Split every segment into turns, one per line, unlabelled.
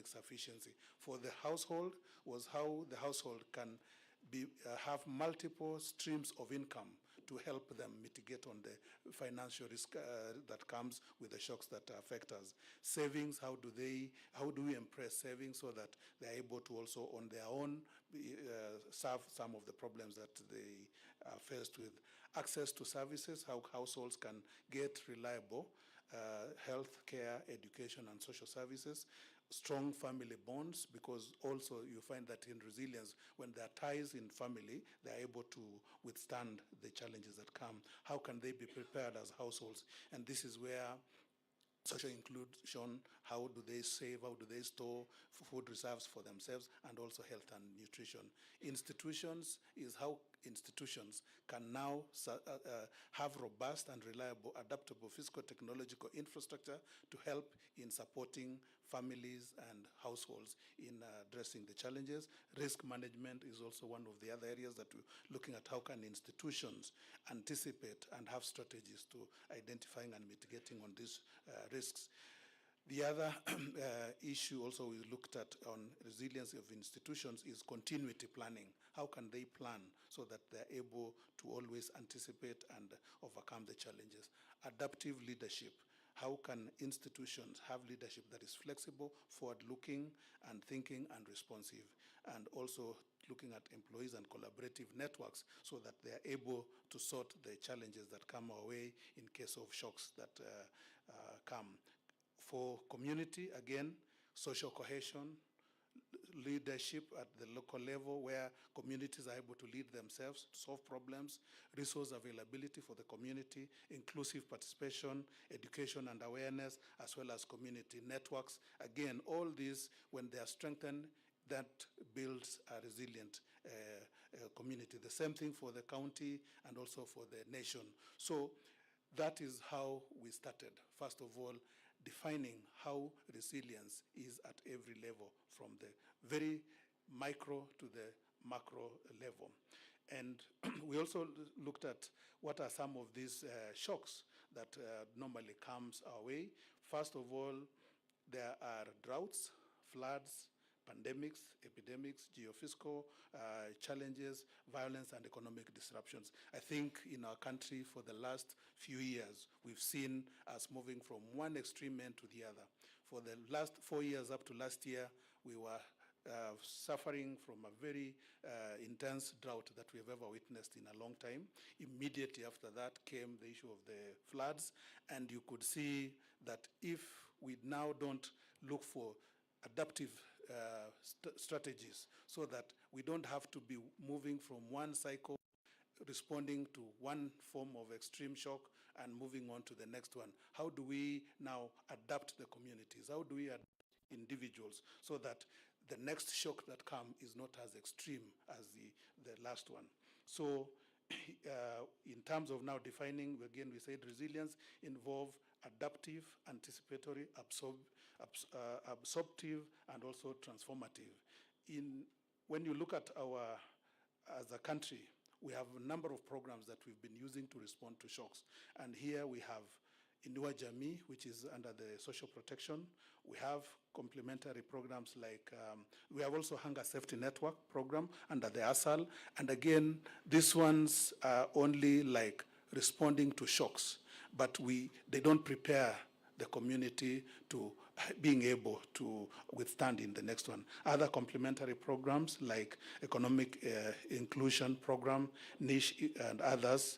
economic sufficiency. For the household was how the household can have multiple streams of income to help them mitigate on the financial risk that comes with the shocks that affect us. Savings, how do we impress savings so that they're able to also on their own solve some of the problems that they are faced with. Access to services, how households can get reliable health care, education, and social services. Strong family bonds, because also you find that in resilience, when there are ties in family, they're able to withstand the challenges that come. How can they be prepared as households? And this is where social inclusion, how do they save, how do they store food reserves for themselves, and also health and nutrition. Institutions is how institutions can now have robust and reliable, adaptable physical technological infrastructure to help in supporting families and households in addressing the challenges. Risk management is also one of the other areas that we're looking at. How can institutions anticipate and have strategies to identifying and mitigating on these risks? The other issue also we looked at on resilience of institutions is continuity planning. How can they plan so that they're able to always anticipate and overcome the challenges? Adaptive leadership. How can institutions have leadership that is flexible, forward-looking, and thinking and responsive? And also looking at employees and collaborative networks so that they're able to sort the challenges that come our way in case of shocks that come. For community, again, social cohesion, leadership at the local level where communities are able to lead themselves to solve problems, resource availability for the community, inclusive participation, education and awareness, as well as community networks. Again, all these, when they are strengthened, that builds a resilient community. The same thing for the county and also for the nation. So that is how we started. First of all, defining how resilience is at every level, from the very micro to the macro level. And we also looked at what are some of these shocks that normally comes our way. First of all, there are droughts, floods, pandemics, epidemics, geophysical challenges, violence, and economic disruptions. I think in our country for the last few years, we've seen us moving from one extreme end to the other. For the last 4 years up to last year, we were suffering from a very intense drought that we have ever witnessed in a long time. Immediately after that came the issue of the floods, and you could see that if we now don't look for adaptive strategies so that we don't have to be moving from one cycle, responding to one form of extreme shock and moving on to the next one. How do we now adapt the communities? How do we adapt individuals so that the next shock that comes is not as extreme as the last one? So in terms of now defining, again, we said resilience involve adaptive, anticipatory, absorptive, and also transformative. When you look at as a country, we have a number of programs that we've been using to respond to shocks. And here we have Inua Jamii, which is under the social protection. We have complementary programs like, we have also Hunger Safety Network program under the ASAL. And again, these ones are only like responding to shocks, but they don't prepare the community to being able to withstand in the next one. Other complementary programs like Economic Inclusion Program, Niche, and others,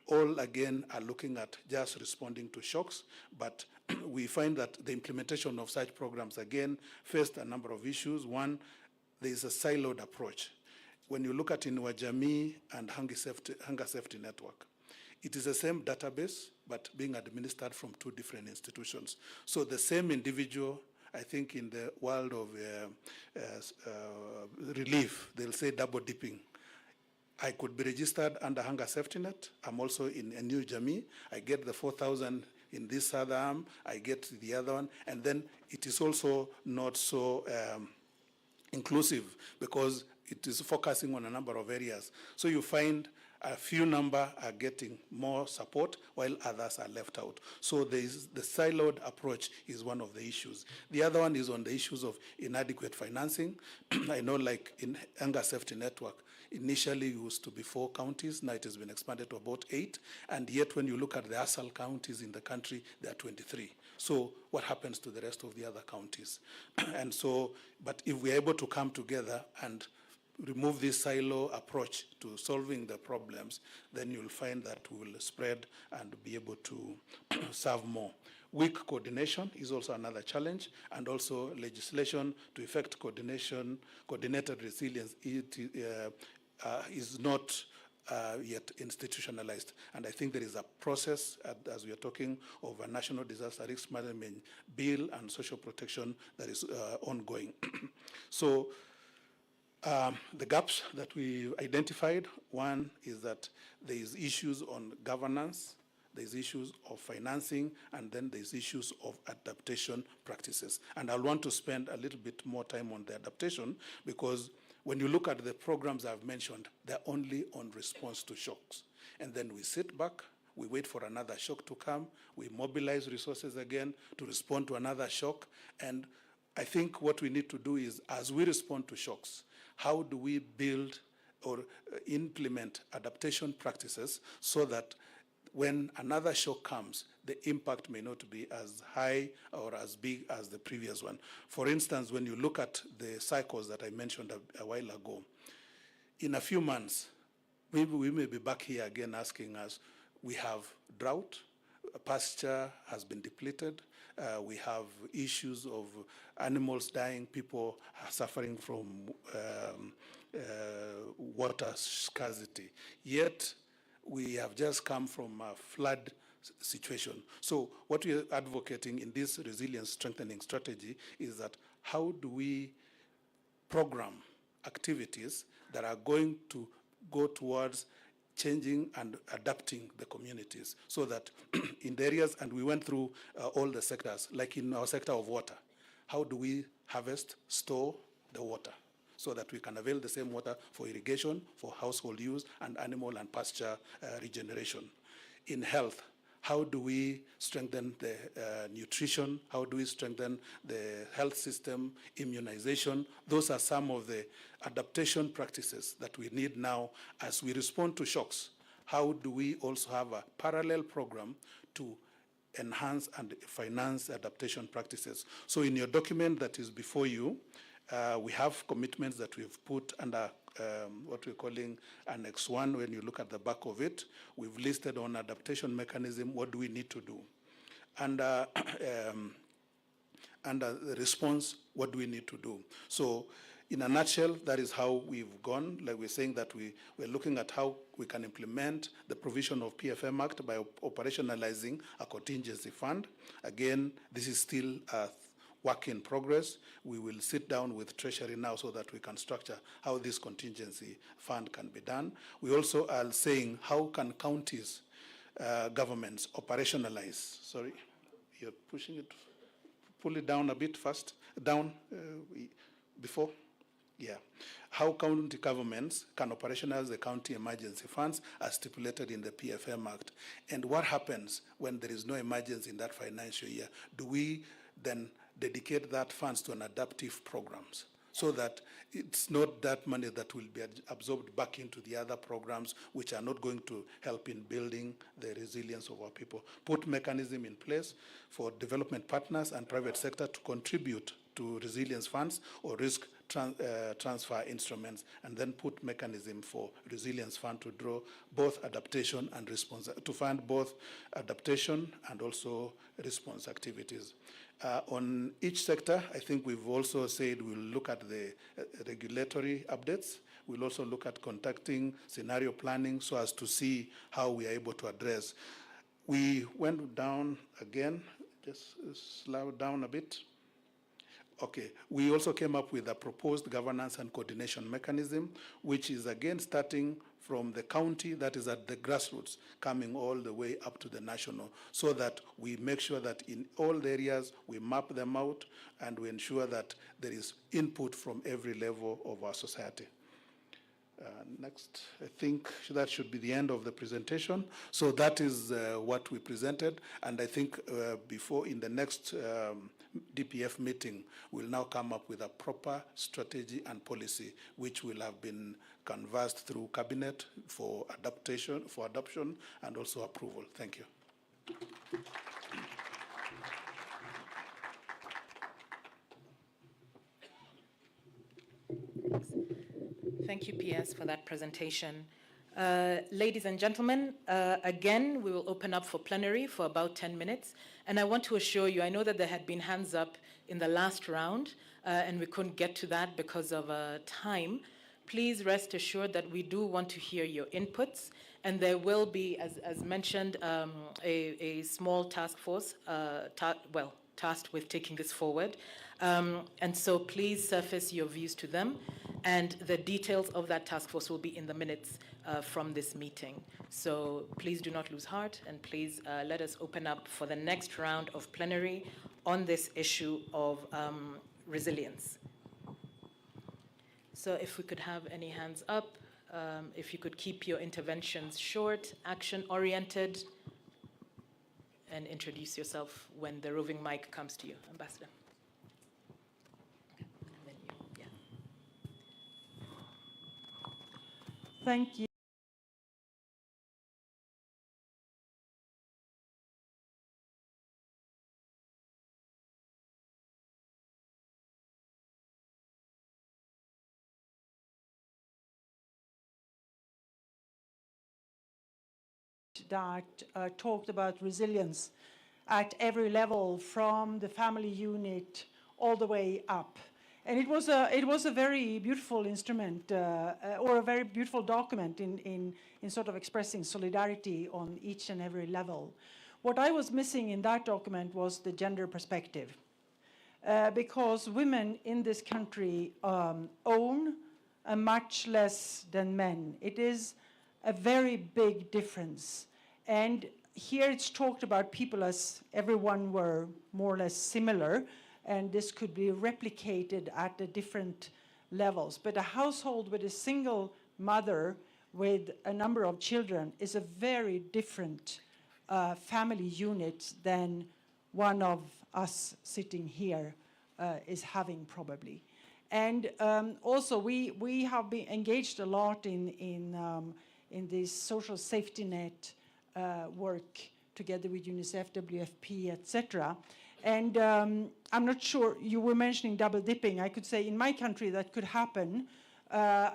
all again are looking at just responding to shocks, but we find that the implementation of such programs again faced a number of issues. One, there is a siloed approach. When you look at Inua Jamii and Hunger Safety Network, it is the same database, but being administered from two different institutions. So the same individual, I think in the world of relief, they'll say double dipping. I could be registered under Hunger Safety Net. I'm also in Inua Jamii. I get the 4,000 in this other arm. I get the other one. And then it is also not so inclusive because it is focusing on a number of areas. So you find A few number are getting more support while others are left out. So the siloed approach is one of the issues. The other one is on the issues of inadequate financing. I know like in Hunger Safety Network, initially it used to be 4 counties, now it has been expanded to about 8, and yet when you look at the ASAL counties in the country, there are 23. So what happens to the rest of the other counties? And so, but if we're able to come together and remove this silo approach to solving the problems, then you'll find that we will spread and be able to serve more. Weak coordination is also another challenge, and also legislation to effect coordination, coordinated resilience is not yet institutionalized. And I think there is a process, as we are talking of a national disaster risk management bill and social protection that is ongoing. So the gaps that we identified, one is that there is issues on governance, there's issues of financing, and then there's issues of adaptation practices. And I'll want to spend a little bit more time on the adaptation, because when you look at the programs I've mentioned, they're only on response to shocks. And then we sit back, we wait for another shock to come, we mobilize resources again to respond to another shock. And I think what we need to do is, as we respond to shocks, how do we build or implement adaptation practices so that when another shock comes, the impact may not be as high or as big as the previous one. For instance, when you look at the cycles that I mentioned a while ago, in a few months, maybe we may be back here again asking us, we have drought, pasture has been depleted, we have issues of animals dying, people are suffering from water scarcity. Yet, we have just come from a flood situation. So what we are advocating in this resilience strengthening strategy is that how do we program activities that are going to go towards changing and adapting the communities, so that in the areas, and we went through all the sectors, like in our sector of water, how do we harvest, store the water, so that we can avail the same water for irrigation, for household use, and animal and pasture regeneration. In health, how do we strengthen the nutrition? How do we strengthen the health system, immunization? Those are some of the adaptation practices that we need now as we respond to shocks. How do we also have a parallel program to enhance and finance adaptation practices? So in your document that is before you, we have commitments that we've put under what we're calling Annex 1. When you look at the back of it, we've listed on adaptation mechanism, what do we need to do? And the response, what do we need to do? So in a nutshell, that is how we've gone. Like we're saying that we're looking at how we can implement the provision of PFM Act by operationalizing a contingency fund. Again, this is still a work in progress. We will sit down with Treasury now so that we can structure how this contingency fund can be done. We also are saying, how can counties, governments operationalize? Sorry, you're pushing it. Pull it down a bit fast. Down before. Yeah. How county governments can operationalize the county emergency funds as stipulated in the PFM Act. And what happens when there is no emergency in that financial year? Do we then dedicate that funds to an adaptive programs, so that it's not that money that will be absorbed back into the other programs which are not going to help in building the resilience of our people. Put mechanism in place for development partners and private sector to contribute to resilience funds or risk transfer instruments, and then put mechanism for resilience fund to draw both adaptation and response, to fund both adaptation and also response activities. On each sector, I think we've also said we'll look at the regulatory updates. We'll also look at conducting scenario planning so as to see how we are able to address. We went down again, just slow down a bit. Okay, we also came up with a proposed governance and coordination mechanism, which is again starting from the county, that is at the grassroots, coming all the way up to the national, so that we make sure that in all the areas we map them out and we ensure that there is input from every level of our society. Next, I think that should be the end of the presentation. So that is what we presented, and I think before in the next DPF meeting, we'll now come up with a proper strategy and policy, which will have been canvassed through cabinet for adaptation, for adoption, and also approval. Thank you.
Thank you, PS, for that presentation. Ladies and gentlemen, again, we will open up for plenary for about 10 minutes. And I want to assure you, I know that there had been hands up in the last round, and we couldn't get to that because of time. Please rest assured that we do want to hear your inputs. And there will be, as mentioned, a small task force, tasked with taking this forward. And so please surface your views to them. And the details of that task force will be in the minutes from this meeting. So please do not lose heart, and please let us open up for the next round of plenary on this issue of resilience. So if we could have any hands up, if you could keep your interventions short, action-oriented, and introduce yourself when the roving mic comes to you, Ambassador.
Thank you. That talked about resilience at every level, from the family unit all the way up. And it was a very beautiful instrument, or a very beautiful document in sort of expressing solidarity on each and every level. What I was missing in that document was the gender perspective, because women in this country own much less than men. It is a very big difference. And here it's talked about people as everyone were more or less similar, and this could be replicated at the different levels. But a household with a single mother with a number of children is a very different family unit than one of us sitting here is having, probably. And also we have been engaged a lot in this social safety net work together with UNICEF, WFP, etc. And I'm not sure, you were mentioning double dipping. I could say in my country that could happen.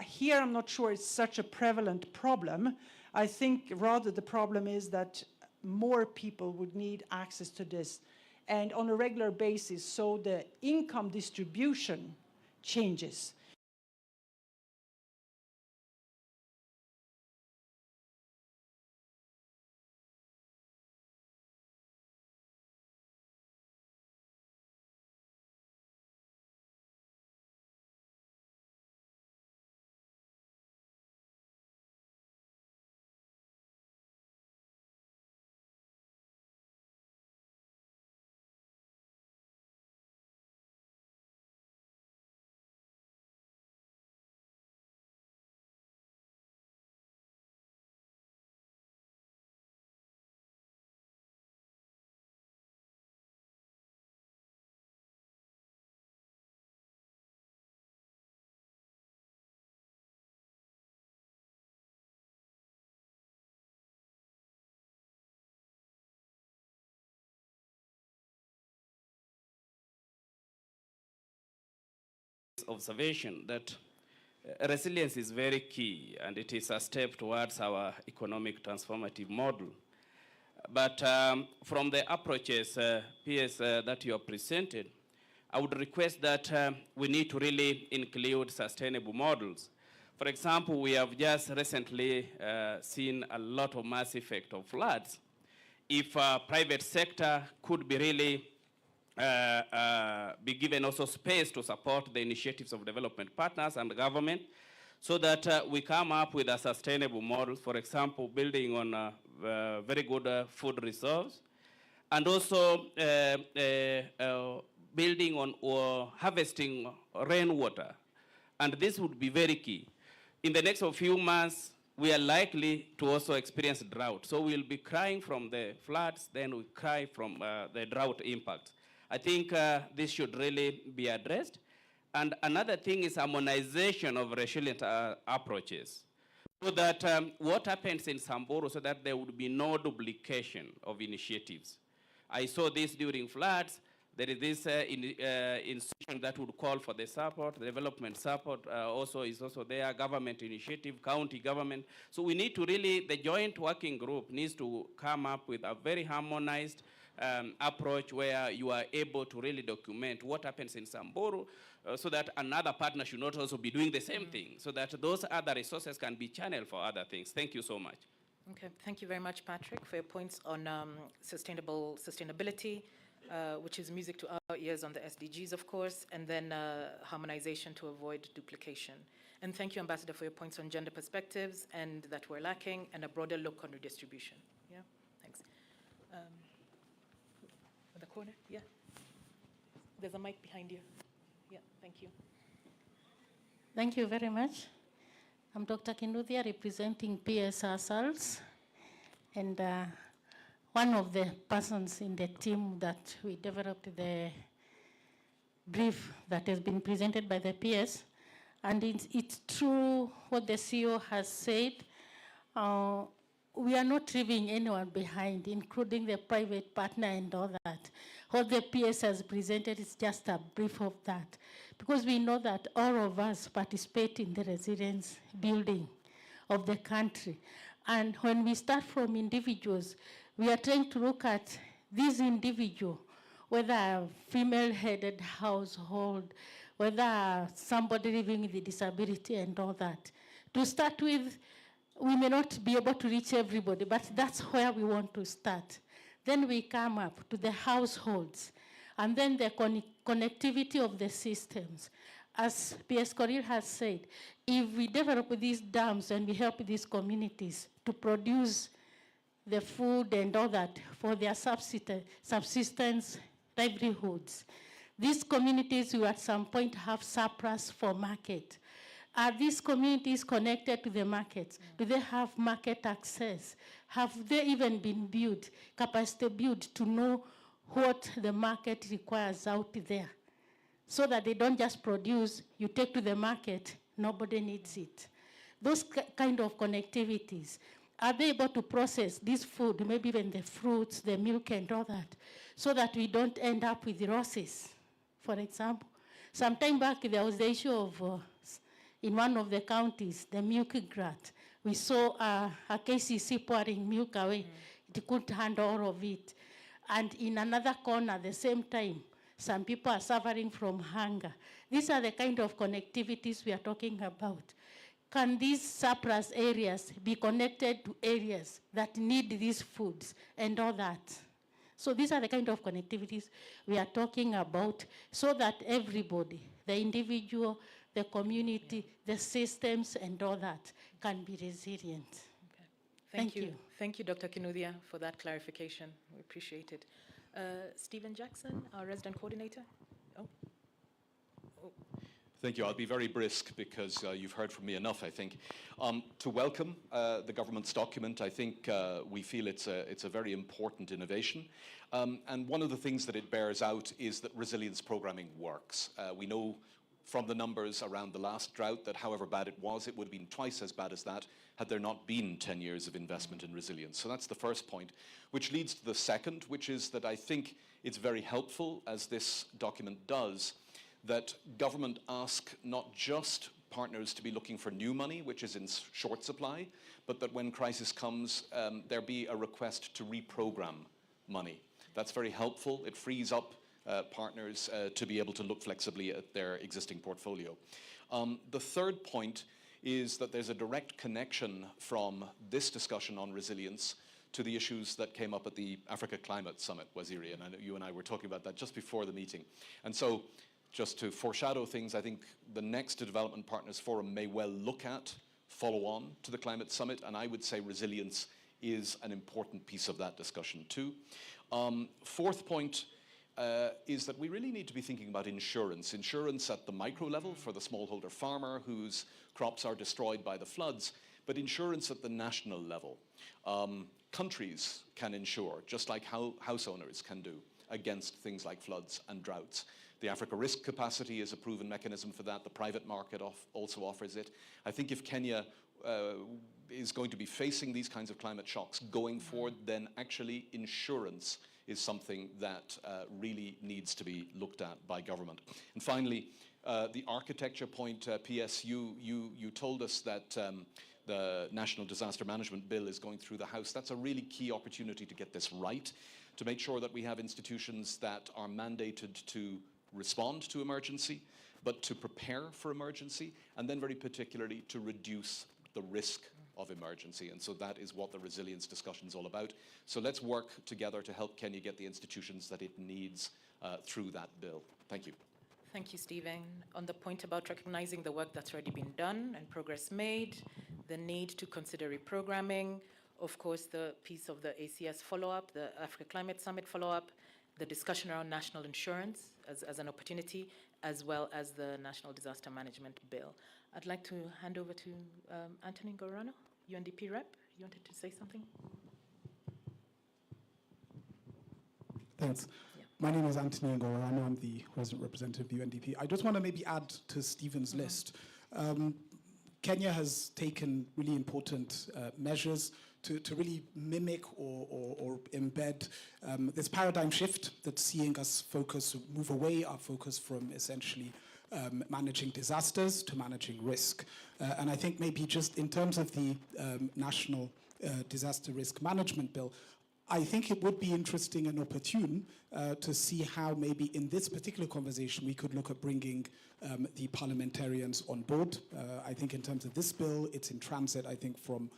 Here I'm not sure it's such a prevalent problem. I think rather the problem is that more people would need access to this, and on a regular basis, so the income distribution changes.
Observation that resilience is very key, and it is a step towards our economic transformative model. But from the approaches, PS, that you have presented, I would request that we need to really include sustainable models. For example, we have just recently seen a lot of mass effect of floods. If private sector could be really be given also space to support the initiatives of development partners and the government, so that we come up with a sustainable model, for example, building on very good food reserves, and also building on or harvesting rainwater. And this would be very key. in the next few months, we are likely to also experience drought. So we'll be crying from the floods, then we cry from the drought impact. I think this should really be addressed. And another thing is harmonization of resilient approaches. So that what happens in Samburu, so that there would be no duplication of initiatives. I saw this during floods. There is this institution that would call for the support, the development support also is also there, government initiative, county government. So we need to really, the joint working group needs to come up with a very harmonized approach where you are able to really document what happens in Samburu so that another partner should not also be doing the same thing, so that those other resources can be channeled for other things. Thank you so much.
Okay, thank you very much, Patrick, for your points on sustainability, which is music to our ears on the SDGs, of course, and then harmonization to avoid duplication. And thank you, Ambassador, for your points on gender perspectives and that we're lacking, and a broader look on redistribution. Yeah, thanks. At the corner, yeah. There's a mic behind you. Yeah, thank you.
Thank you very much. I'm Dr. Kinuthia, representing PSR SALS, and one of the persons in the team that we developed the brief that has been presented by the PS. And it's true what the CEO has said. We are not leaving anyone behind, including the private partner and all that. What the PS has presented is just a brief of that, because we know that all of us participate in the resilience building of the country. And when we start from individuals, we are trying to look at these individuals, whether a female-headed household, whether somebody living with a disability and all that. To start with, we may not be able to reach everybody, but that's where we want to start. Then we come up to the households, and then the connectivity of the systems. As PS Korir has said, if we develop these dams and we help these communities to produce the food and all that for their subsistence livelihoods, these communities will at some point have surplus for market. Are these communities connected to the markets? Do they have market access? Have they even been built, capacity built to know what the market requires out there? So that they don't just produce, you take to the market, nobody needs it. Those kind of connectivities, are they able to process this food, maybe even the fruits, the milk and all that, so that we don't end up with losses? For example, some time back there was the issue of, in one of the counties, the milk glut. We saw a KCC pouring milk away. It couldn't handle all of it. And in another corner, at the same time, some people are suffering from hunger. These are the kind of connectivities we are talking about. Can these surplus areas be connected to areas that need these foods and all that? So these are the kind of connectivities we are talking about, so that everybody, the individual, the community, the systems and all that can be resilient.
Okay. Thank you. Thank you, Dr. Kinuthia, for that clarification. We appreciate it. Stephen Jackson, our resident coordinator. Oh.
Thank you. I'll be very brisk because you've heard from me enough, I think. To welcome the government's document, I think we feel it's a very important innovation. And one of the things that it bears out is that resilience programming works. We know from the numbers around the last drought that however bad it would have been twice as bad as that had there not been 10 years of investment in resilience. So that's the first point, which leads to the second, which is that I think it's very helpful, as this document does, that government ask not just partners to be looking for new money, which is in short supply, but that when crisis comes, there be a request to reprogram money. That's very helpful. It frees up partners to be able to look flexibly at their existing portfolio. The third point is that there's a direct connection from this discussion on resilience to the issues that came up at the Africa Climate Summit, Waziri, and I know you and I were talking about that just before the meeting. And so, just to foreshadow things, I think the next Development Partners Forum may well look at follow on to the Climate Summit, and I would say resilience is an important piece of that discussion too. Fourth point, is that we really need to be thinking about insurance. Insurance at the micro level for the smallholder farmer whose crops are destroyed by the floods, but insurance at the national level. Countries can insure, just like house owners can do, against things like floods and droughts. The Africa Risk Capacity is a proven mechanism for that. The private market also offers it. I think if Kenya is going to be facing these kinds of climate shocks going forward, then actually insurance is something that really needs to be looked at by government. And finally, the architecture point, PS, you told us that the National Disaster Management Bill is going through the House. That's a really key opportunity to get this right, to make sure that we have institutions that are mandated to respond to emergency, but to prepare for emergency, and then very particularly to reduce the risk of emergency. And so that is what the resilience discussion is all about. So let's work together to help Kenya get the institutions that it needs through that bill. Thank you.
Thank you, Stephen. On the point about recognizing the work that's already been done and progress made, the need to consider reprogramming, of course, the piece of the ACS follow-up, the Africa Climate Summit follow-up, the discussion around national insurance as an opportunity, as well as the National Disaster Management Bill. I'd like to hand over to Anthony Ngorano, UNDP rep. You wanted to say something?
Thanks. Yeah. My name is Anthony Ngorano. I'm the resident representative of UNDP. I just want to maybe add to Stephen's list. Kenya has taken really important measures to really mimic or embed this paradigm shift that's seeing us move away our focus from essentially managing disasters to managing risk. And I think maybe just in terms of the National Disaster Risk Management Bill, I think it would be interesting and opportune to see how maybe in this particular conversation we could look at bringing the parliamentarians on board. I think in terms of this bill, it's in transit, I think, from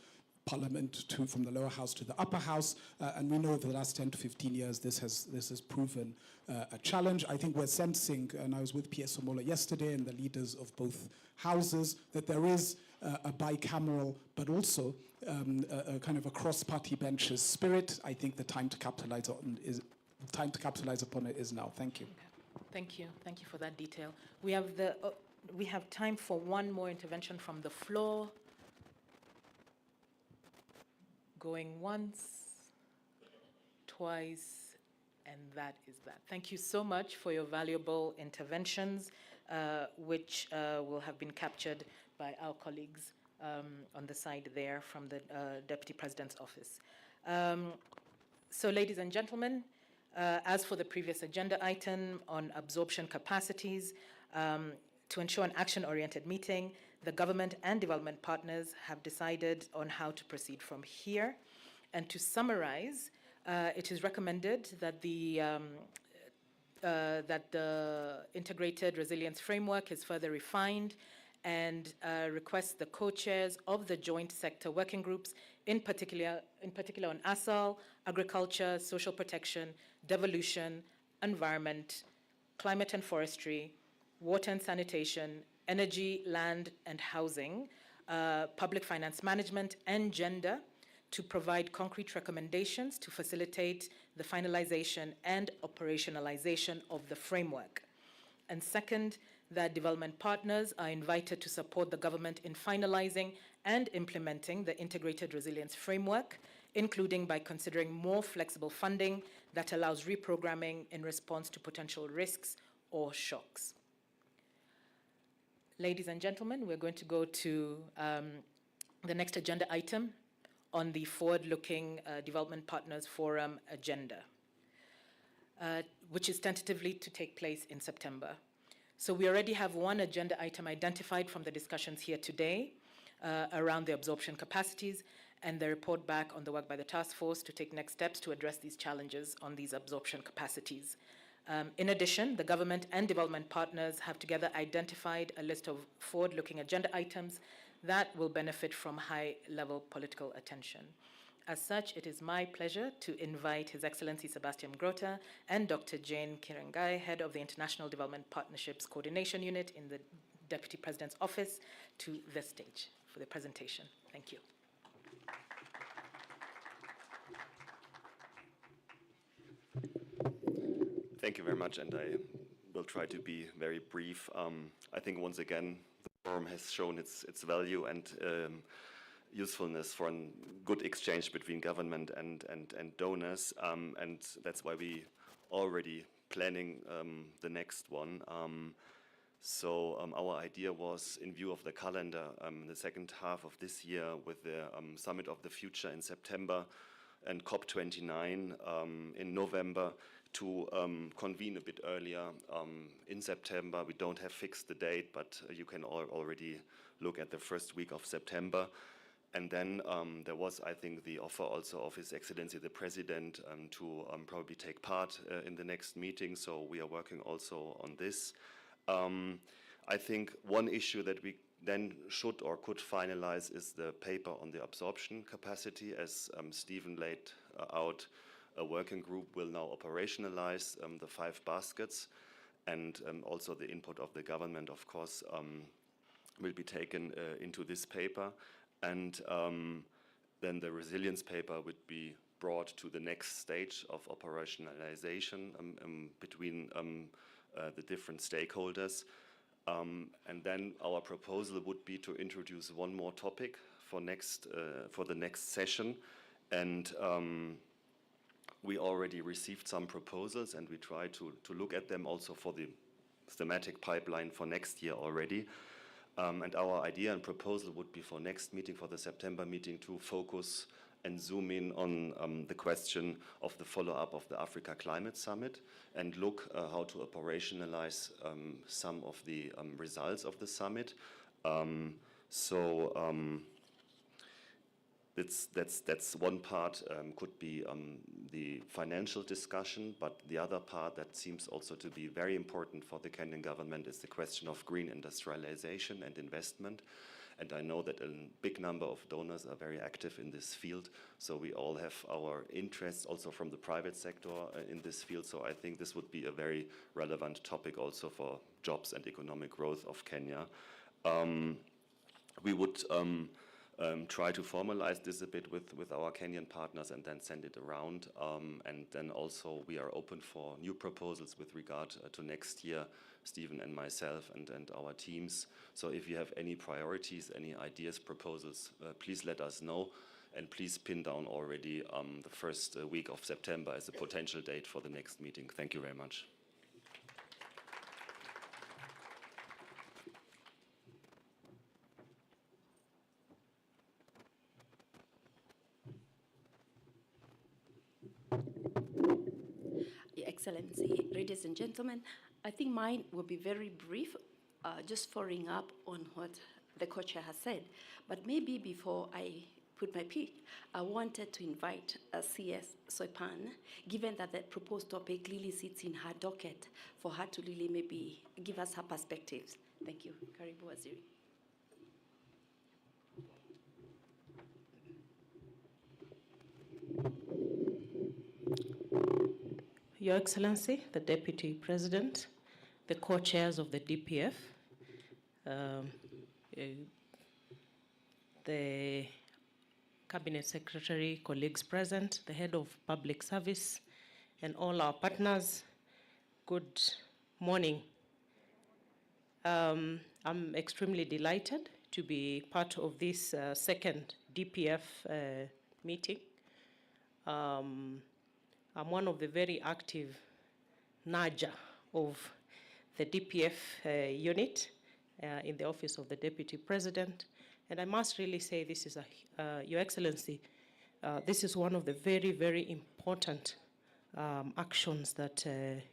Parliament from the lower house to the upper house, and we know over the last 10 to 15 years this has proven a challenge. I think we're sensing, and I was with PS Omola yesterday and the leaders of both houses, that there is a bicameral but also a kind of a cross-party benches spirit. I think the time to capitalize upon it is now. Thank you.
Okay. Thank you for that detail. We have time for one more intervention from the floor. Going once, twice, and that is that. Thank you so much for your valuable interventions, which will have been captured by our colleagues on the side there from the Deputy President's Office. So, ladies and gentlemen, as for the previous agenda item on absorption capacities, to ensure an action-oriented meeting, the government and development partners have decided on how to proceed from here. And to summarize, it is recommended that the integrated resilience framework is further refined and requests the co-chairs of the joint sector working groups, in particular on ASAL, agriculture, social protection, devolution, environment, climate and forestry, water and sanitation, energy, land and housing, public finance management, and gender, to provide concrete recommendations to facilitate the finalization and operationalization of the framework. And second, that development partners are invited to support the government in finalizing and implementing the integrated resilience framework, including by considering more flexible funding that allows reprogramming in response to potential risks or shocks. Ladies and gentlemen, we're going to go to the next agenda item on the Forward-Looking Development Partners Forum agenda, which is tentatively to take place in September. So we already have one agenda item identified from the discussions here today around the absorption capacities and the report back on the work by the task force to take next steps to address these challenges on these absorption capacities. In addition, the government and development partners have together identified a list of forward-looking agenda items that will benefit from high-level political attention. As such, it is my pleasure to invite His Excellency Sebastian Grota and Dr. Jane Kirengai, Head of the International Development Partnerships Coordination Unit in the Deputy President's Office, to the stage for the presentation. Thank you.
Thank you very much, and I will try to be very brief. I think once again, the forum has shown its value and usefulness for a good exchange between government and donors, and that's why we already planning the next one. Our idea was, in view of the calendar, the second half of this year with the Summit of the Future in September and COP29 in November, to convene a bit earlier in September. We don't have fixed the date, but you can already look at the first week of September. And then there was, I think, the offer also of His Excellency the President to probably take part in the next meeting. So we are working also on this. I think one issue that we then should or could finalize is the paper on the absorption capacity. As Stephen laid out, a working group will now operationalize the 5 baskets, and also the input of the government, of course, will be taken into this paper. And then the resilience paper would be brought to the next stage of operationalization between the different stakeholders. And then our proposal would be to introduce one more topic for the next session. And we already received some proposals, and we try to look at them also for the thematic pipeline for next year already. And our idea and proposal would be for next meeting, for the September meeting, to focus and zoom in on the question of the follow-up of the Africa Climate Summit and look how to operationalize some of the results of the summit. That's one part, could be the financial discussion, but the other part that seems also to be very important for the Kenyan government is the question of green industrialization and investment. And I know that a big number of donors are very active in this field, so we all have our interests also from the private sector in this field. So I think this would be a very relevant topic also for jobs and economic growth of Kenya. We would try to formalize this a bit with our Kenyan partners and then send it around. And then also we are open for new proposals with regard to next year, Stephen and myself and our teams. So if you have any priorities, any ideas, proposals, please let us know. And please pin down already the first week of September as a potential date for the next meeting. Thank you very much.
Your Excellency, ladies and gentlemen, I think mine will be very brief, just following up on what the co-chair has said. But maybe before I put my pitch, I wanted to invite CS Soipan, given that the proposed topic really sits in her docket, for her to really maybe give us her perspectives. Thank you. Karibu Waziri.
Your Excellency, the Deputy President, the co-chairs of the DPF, the Cabinet Secretary, colleagues present, the Head of Public Service, and all our partners, good morning. I'm extremely delighted to be part of this second DPF meeting. I'm one of the very active nudger of the DPF unit in the Office of the Deputy President. And I must really say this is, Your Excellency, this is one of the very, very important actions that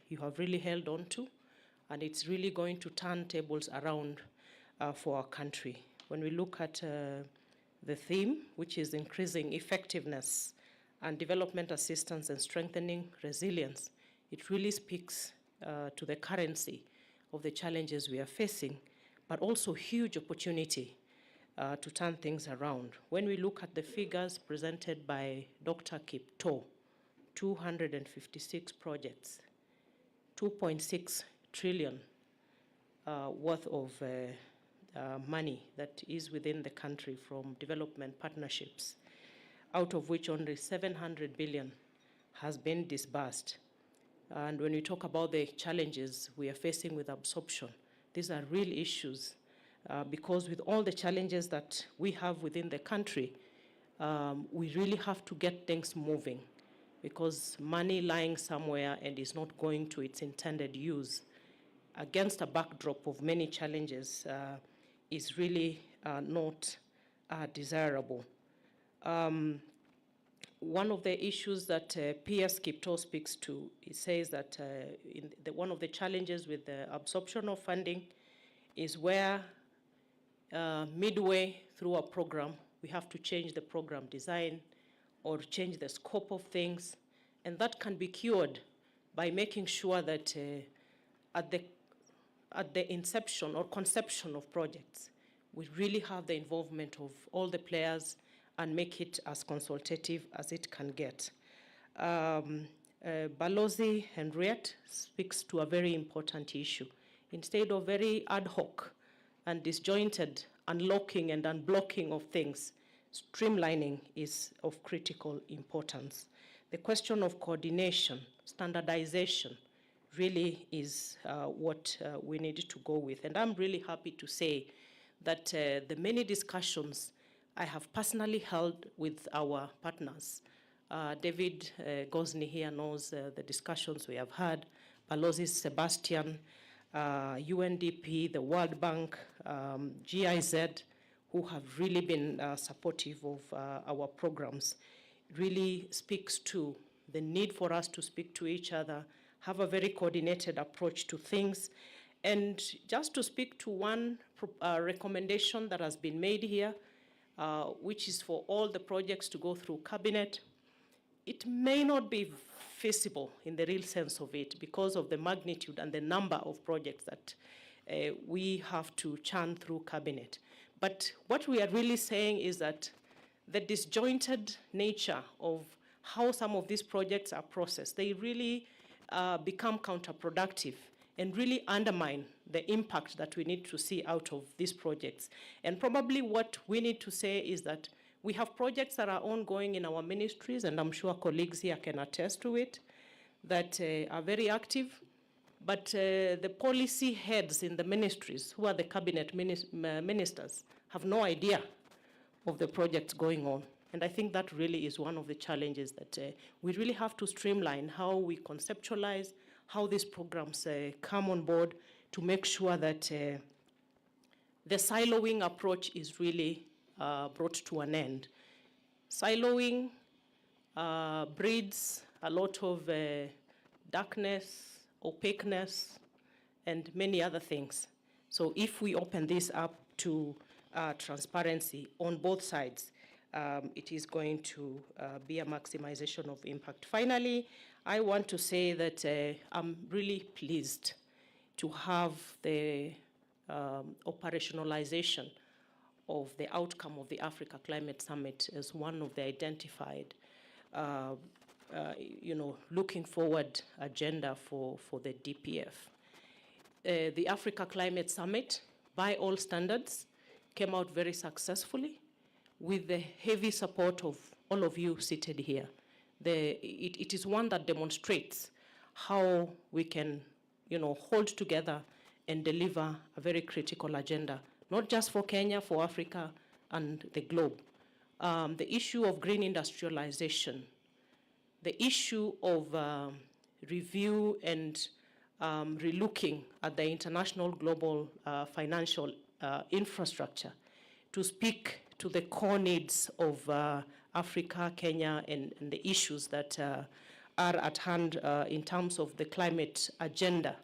you have really held on to. And it's really going to turn tables around for our country. When we look at the theme, which is increasing effectiveness and development assistance and strengthening resilience, it really speaks to the currency of the challenges we are facing, but also huge opportunity to turn things around. When we look at the figures presented by Dr. Kipto, 256 projects, 2.6 trillion worth of money that is within the country from development partnerships, out of which only 700 billion has been disbursed. And when we talk about the challenges we are facing with absorption, these are real issues because with all the challenges that we have within the country, we really have to get things moving because money lying somewhere and is not going to its intended use against a backdrop of many challenges is really not desirable. One of the issues that PS Kipto speaks to, he says that one of the challenges with the absorption of funding is where midway through a program, we have to change the program design or change the scope of things. And that can be cured by making sure that at the inception or conception of projects, we really have the involvement of all the players and make it as consultative as it can get. Balozi Henriette speaks to a very important issue. Instead of very ad hoc and disjointed unlocking and unblocking of things, streamlining is of critical importance. The question of coordination, standardization, really is what we need to go with. And I'm really happy to say that the many discussions I have personally held with our partners. David Gosney here knows the discussions we have had. Balozi Sebastian, UNDP, the World Bank, GIZ, who have really been supportive of our programs, really speaks to the need for us to speak to each other, have a very coordinated approach to things. And just to speak to one recommendation that has been made here, which is for all the projects to go through cabinet. It may not be feasible in the real sense of it because of the magnitude and the number of projects that we have to churn through cabinet. But what we are really saying is that the disjointed nature of how some of these projects are processed, they really become counterproductive and really undermine the impact that we need to see out of these projects. And probably what we need to say is that we have projects that are ongoing in our ministries, and I'm sure colleagues here can attest to it, that are very active, but the policy heads in the ministries, who are the cabinet ministers, have no idea of the projects going on. And I think that really is one of the challenges that we really have to streamline how we conceptualize, how these programs come on board to make sure that the siloing approach is really brought to an end. Siloing breeds a lot of darkness, opaqueness, and many other things. So if we open this up to transparency on both sides, it is going to be a maximization of impact. Finally, I want to say that I'm really pleased to have the operationalization of the outcome of the Africa Climate Summit as one of the identified, looking forward agenda for the DPF. The Africa Climate Summit, by all standards, came out very successfully with the heavy support of all of you seated here. It is one that demonstrates how we can, hold together and deliver a very critical agenda, not just for Kenya, for Africa and the globe. The issue of green industrialization, the issue of review and relooking at the international global financial infrastructure to speak to the core needs of Africa, Kenya, and the issues that are at hand in terms of the climate agenda.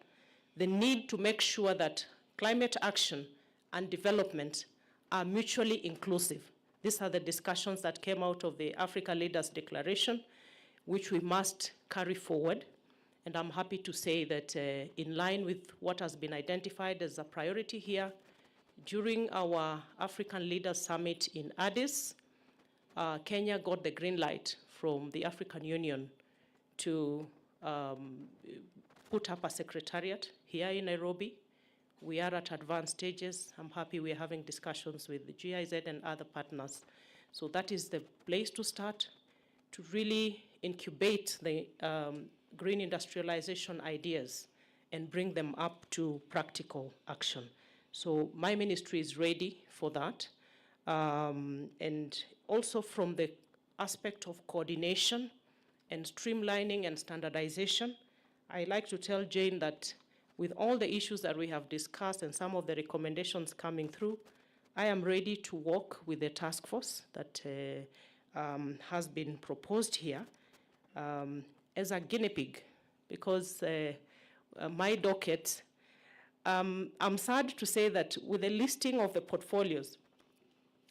The need to make sure that climate action and development are mutually inclusive. These are the discussions that came out of the Africa Leaders Declaration, which we must carry forward. And I'm happy to say that in line with what has been identified as a priority here, during our African Leaders Summit in Addis, Kenya got the green light from the African Union to put up a secretariat here in Nairobi. We are at advanced stages. I'm happy we're having discussions with the GIZ and other partners. So that is the place to start to really incubate the green industrialization ideas and bring them up to practical action. So my ministry is ready for that. And also from the aspect of coordination and streamlining and standardization, I like to tell Jane that with all the issues that we have discussed and some of the recommendations coming through, I am ready to work with the task force that has been proposed here as a guinea pig, because my docket, I'm sad to say that with the listing of the portfolios,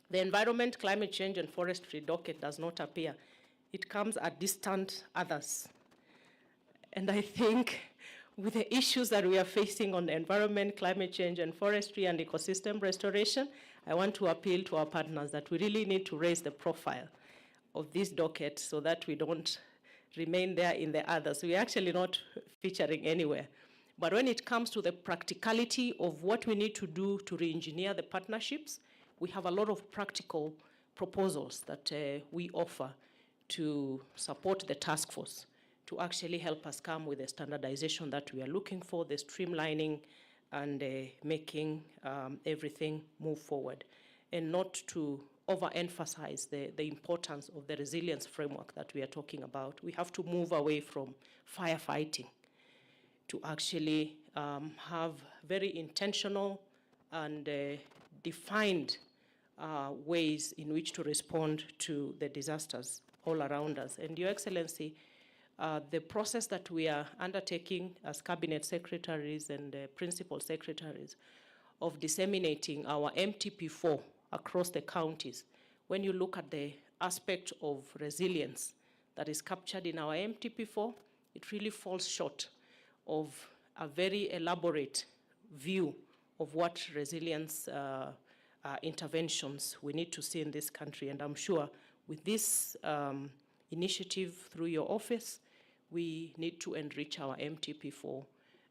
the environment, climate change, and forestry docket does not appear. It comes at distant others. And I think with the issues that we are facing on the environment, climate change, and forestry and ecosystem restoration, I want to appeal to our partners that we really need to raise the profile of this docket so that we don't remain there in the others. We're actually not featuring anywhere. But when it comes to the practicality of what we need to do to re-engineer the partnerships, we have a lot of practical proposals that we offer to support the task force to actually help us come with the standardization that we are looking for, the streamlining, and making everything move forward, and not to overemphasize the importance of the resilience framework that we are talking about. We have to move away from firefighting to actually have very intentional and defined ways in which to respond to the disasters all around us. And Your Excellency, the process that we are undertaking as cabinet secretaries and principal secretaries of disseminating our MTP4 across the counties, when you look at the aspect of resilience that is captured in our MTP4, it really falls short of a very elaborate view of what resilience interventions we need to see in this country. And I'm sure with this initiative through your office, we need to enrich our MTP4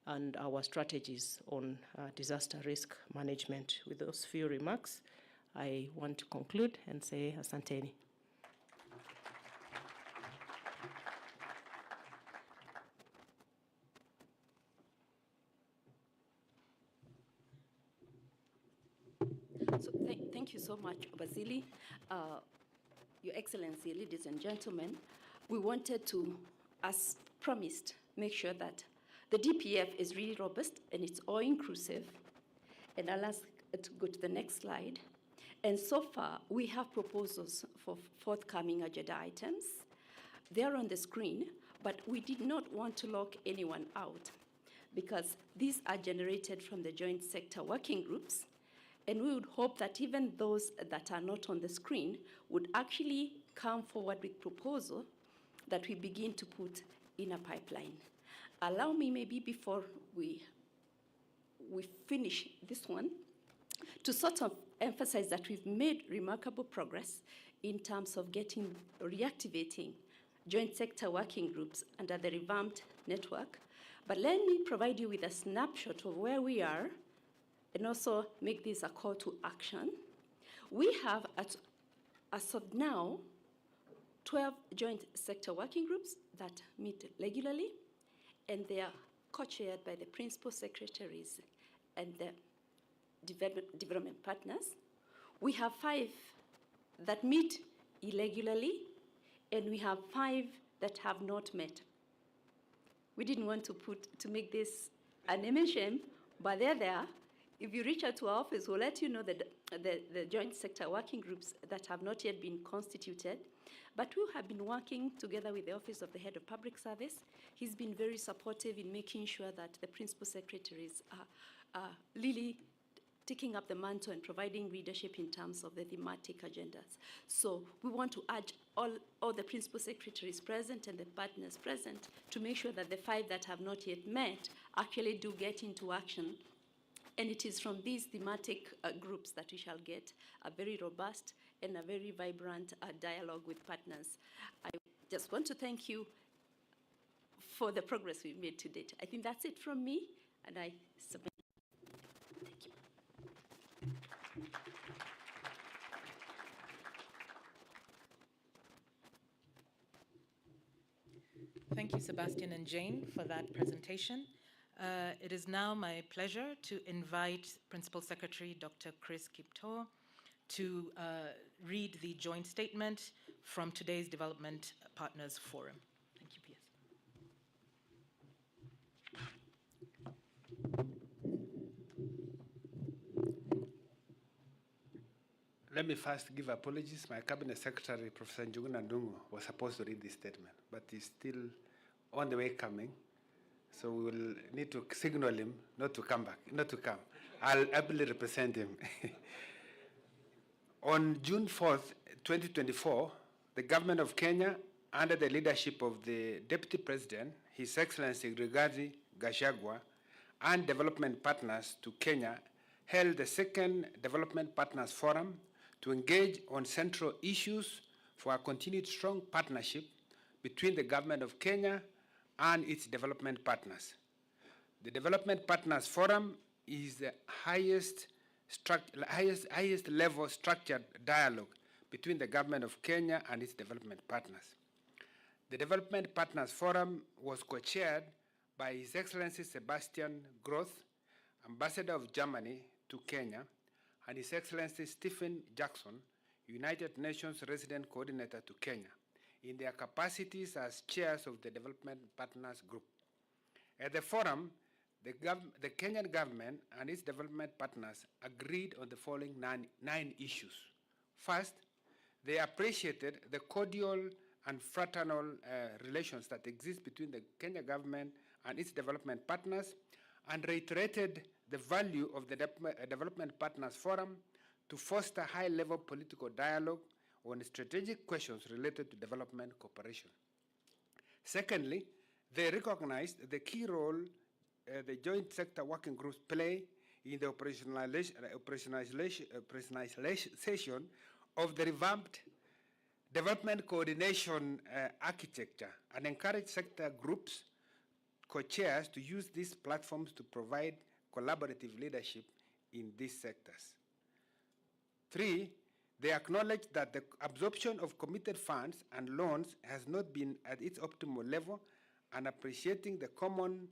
and our strategies on disaster risk management. With those few remarks, I want to conclude and say asanteni.
So thank you so much, Basili. Your Excellency, ladies and gentlemen, we wanted to, as promised, make sure that the DPF is really robust and it's all-inclusive. And I'll ask to go to the next slide. And so far, we have proposals for forthcoming agenda items. They're on the screen, but we did not want to lock anyone out because these are generated from the joint sector working groups. And we would hope that even those that are not on the screen would actually come forward with proposal that we begin to put in a pipeline. Allow me maybe before we finish this one to sort of emphasize that we've made remarkable progress in terms of reactivating joint sector working groups under the revamped network. But let me provide you with a snapshot of where we are and also make this a call to action. We have, as of now, 12 joint sector working groups that meet regularly, and they are co-chaired by the principal secretaries and the development partners. We have 5 that meet irregularly, and we have 5 that have not met. We didn't want to make this an MHM, but they're there. If you reach out to our office, we'll let you know that the joint sector working groups that have not yet been constituted. But we have been working together with the Office of the Head of Public Service. He's been very supportive in making sure that the principal secretaries are really taking up the mantle and providing leadership in terms of the thematic agendas. So we want to urge all the principal secretaries present and the partners present to make sure that the 5 that have not yet met actually do get into action. And it is from these thematic groups that we shall get a very robust and a very vibrant dialogue with partners. I just want to thank you for the progress we've made to date. I think that's it from me, and I submit. Thank you.
Thank Thank you, Sebastian and Jane, for that presentation. It is now my pleasure to invite Principal Secretary Dr. Chris Kiptor to read the joint statement from today's Development Partners Forum. Thank you, PS.
Let me first give apologies. My Cabinet Secretary, Professor Njuguna Ndung'u, was supposed to read this statement, but he's still on the way coming. So we will need to signal him not to come. I'll ably represent him. On June 4th, 2024, the government of Kenya, under the leadership of the Deputy President, His Excellency Rigathi Gachagua, and development partners to Kenya, held the second Development Partners Forum to engage on central issues for a continued strong partnership between the government of Kenya and its development partners. The Development Partners Forum is the highest level structured dialogue between the government of Kenya and its development partners. The Development Partners Forum was co-chaired by His Excellency Sebastian Groth, Ambassador of Germany to Kenya, and His Excellency Stephen Jackson, United Nations Resident Coordinator to Kenya, in their capacities as chairs of the Development Partners Group. At the forum, the Kenyan government and its development partners agreed on the following nine issues. First, they appreciated the cordial and fraternal relations that exist between the Kenya government and its development partners, and reiterated the value of the Development Partners Forum to foster high-level political dialogue on strategic questions related to development cooperation. Secondly, they recognized the key role the joint sector working groups play in the operationalization of the revamped development coordination architecture, and encourage sector groups, co-chairs, to use these platforms to provide collaborative leadership in these sectors. Three, they acknowledge that the absorption of committed funds and loans has not been at its optimal level, and appreciating the common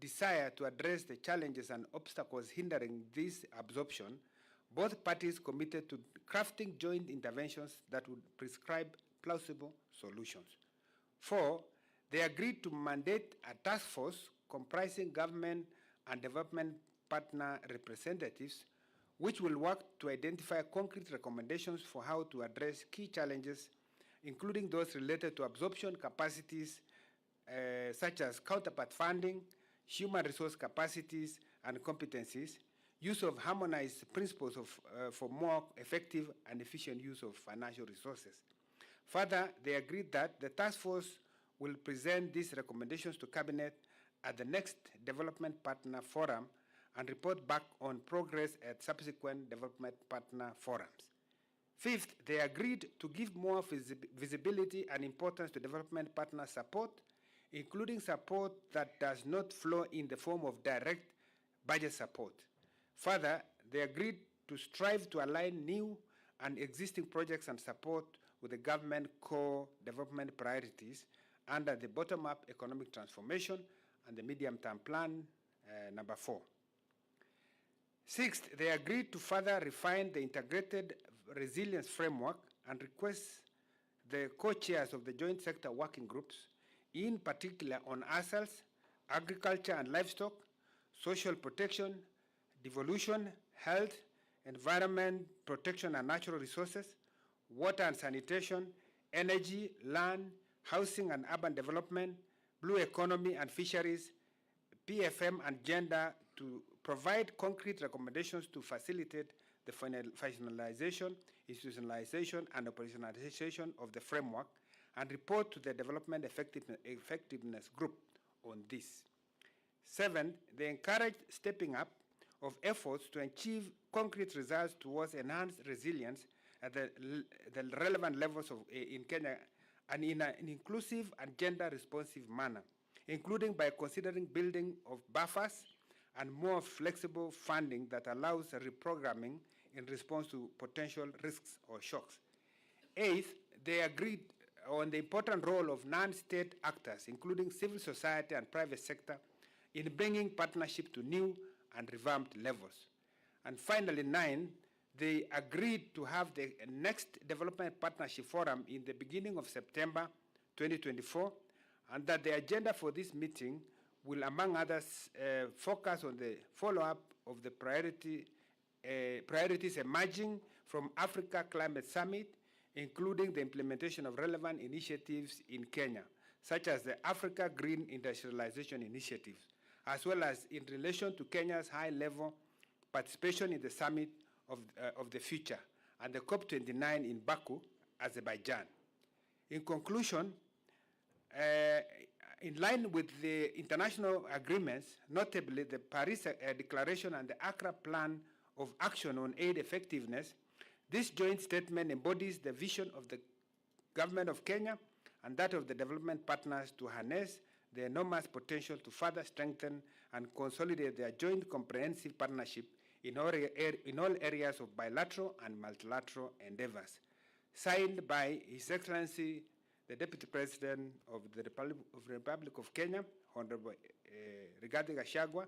desire to address the challenges and obstacles hindering this absorption, both parties committed to crafting joint interventions that would prescribe plausible solutions. Four, they agreed to mandate a task force comprising government and development partner representatives, which will work to identify concrete recommendations for how to address key challenges, including those related to absorption capacities, such as counterpart funding, human resource capacities and competencies, use of harmonized principles for more effective and efficient use of financial resources. Further, they agreed that the task force will present these recommendations to Cabinet at the next Development Partner Forum and report back on progress at subsequent Development Partner Forums. Fifth, they agreed to give more visibility and importance to development partner support, including support that does not flow in the form of direct budget support. Further, they agreed to strive to align new and existing projects and support with the government core development priorities under the bottom-up economic transformation and the medium-term plan, number 4. Sixth, they agreed to further refine the integrated resilience framework and request the co-chairs of the joint sector working groups, in particular on ASALs, agriculture and livestock, social protection, devolution, health, environment protection and natural resources, water and sanitation, energy, land, housing and urban development, blue economy and fisheries, PFM and gender, to provide concrete recommendations to facilitate the finalization, institutionalization, and operationalization of the framework, and report to the Development Effectiveness Group on this. 7, they encourage stepping up of efforts to achieve concrete results towards enhanced resilience at the relevant levels in Kenya, and in an inclusive and gender-responsive manner, including by considering building of buffers and more flexible funding that allows reprogramming in response to potential risks or shocks. 8th, they agreed on the important role of non-state actors, including civil society and private sector, in bringing partnership to new and revamped levels. And finally, 9, they agreed to have the next Development Partnership Forum in the beginning of September 2024, and that the agenda for this meeting will, among others, focus on the follow-up of the priorities emerging from Africa Climate Summit, including the implementation of relevant initiatives in Kenya, such as the Africa Green Industrialization Initiative, as well as in relation to Kenya's high-level participation in the Summit of the Future and the COP29 in Baku, Azerbaijan. In conclusion, in line with the international agreements, notably the Paris Declaration and the Accra Plan of Action on Aid Effectiveness, this joint statement embodies the vision of the government of Kenya and that of the development partners to harness the enormous potential to further strengthen and consolidate their joint comprehensive partnership in all areas of bilateral and multilateral endeavors. Signed by His Excellency, the Deputy President of the Republic of Kenya, Honorable Rigathi Gachagua,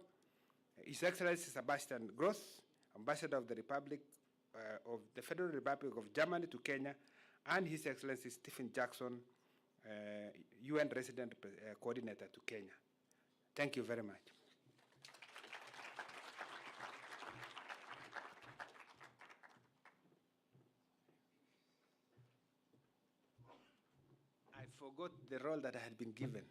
His Excellency Sebastian Gross, Ambassador of the Federal Republic of Germany to Kenya, and His Excellency Stephen Jackson, UN Resident Coordinator to Kenya. Thank you very much. I forgot the role that I had been given,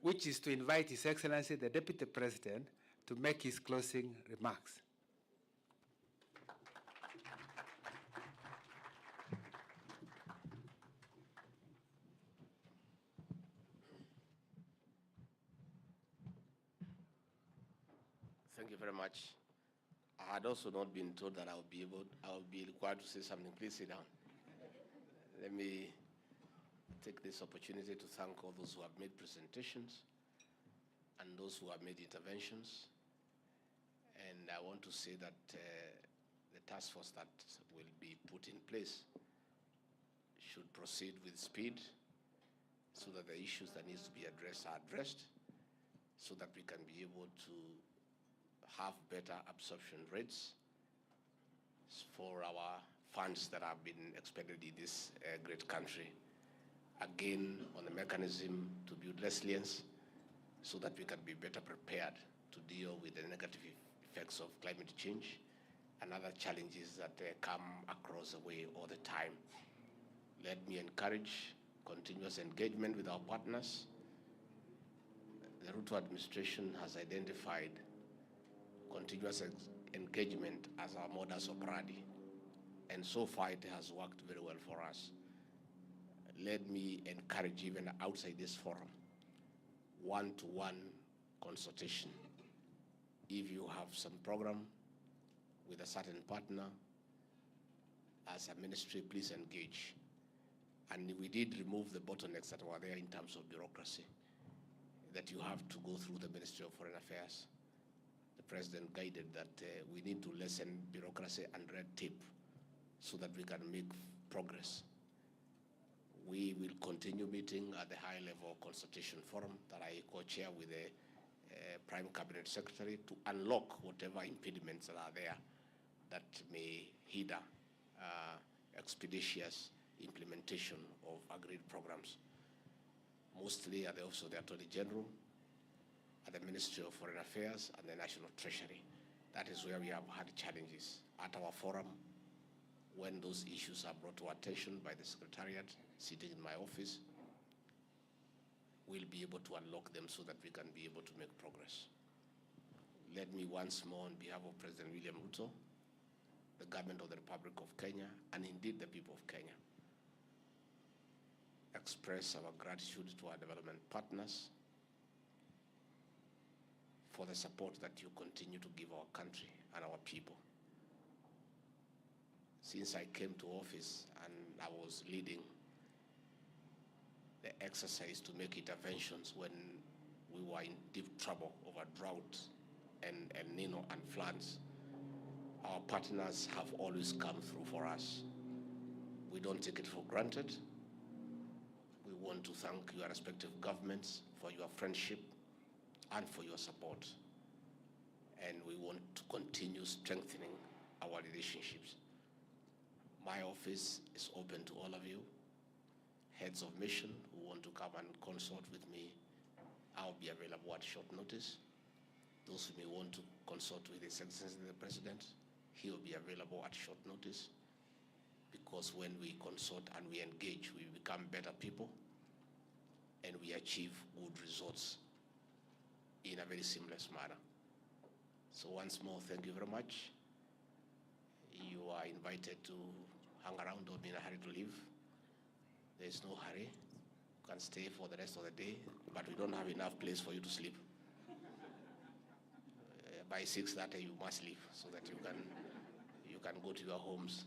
which is to invite His Excellency, the Deputy President, to make his closing remarks.
Thank you very much. I had also not been told that I would be required to say something. Please sit down. Let me take this opportunity to thank all those who have made presentations and those who have made interventions. And I want to say that the task force that will be put in place should proceed with speed so that the issues that need to be addressed are addressed, so that we can be able to have better absorption rates for our funds that have been expended in this great country. Again, on the mechanism to build resilience so that we can be better prepared to deal with the negative effects of climate change and other challenges that come across the way all the time. Let me encourage continuous engagement with our partners. The Ruto administration has identified continuous engagement as our modus operandi, and so far it has worked very well for us. Let me encourage, even outside this forum, one-to-one consultation. If you have some program with a certain partner, as a ministry, please engage. And we did remove the bottlenecks that were there in terms of bureaucracy, that you have to go through the Ministry of Foreign Affairs. The President guided that we need to lessen bureaucracy and red tape so that we can make progress. We will continue meeting at the high-level consultation forum that I co-chair with the Prime Cabinet Secretary to unlock whatever impediments that are there that may hinder expeditious implementation of agreed programs. Mostly at the Office of the Attorney General, at the Ministry of Foreign Affairs, and the National Treasury. That is where we have had challenges. At our forum, when those issues are brought to attention by the Secretariat sitting in my office, we'll be able to unlock them so that we can be able to make progress. Let me once more, on behalf of President William Ruto, the government of the Republic of Kenya, and indeed the people of Kenya, express our gratitude to our development partners for the support that you continue to give our country and our people. Since I came to office and I was leading the exercise to make interventions when we were in deep trouble over drought and El Nino and floods, our partners have always come through for us. We don't take it for granted. want to thank your respective governments for your friendship and for your support. And we want to continue strengthening our relationships. My office is open to all of you. Heads of mission who want to come and consult with me, I'll be available at short notice. Those who may want to consult with His Excellency the President, he will be available at short notice, because when we consult and we engage, we become better people and we achieve good results in a very seamless manner. So once more, thank you very much. You are invited to hang around, don't be in a hurry to leave. There's no hurry. You can stay for the rest of the day, but we don't have enough place for you to sleep. By 6:30 you must leave so that you can go to your homes.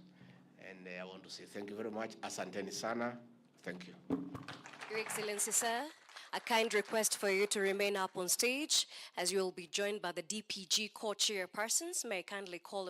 And I want to say thank you very much. Asanteni sana. Thank you.
Your Excellency, sir, a kind request for you to remain up on stage as you will be joined by the DPG co-chairpersons. May I kindly call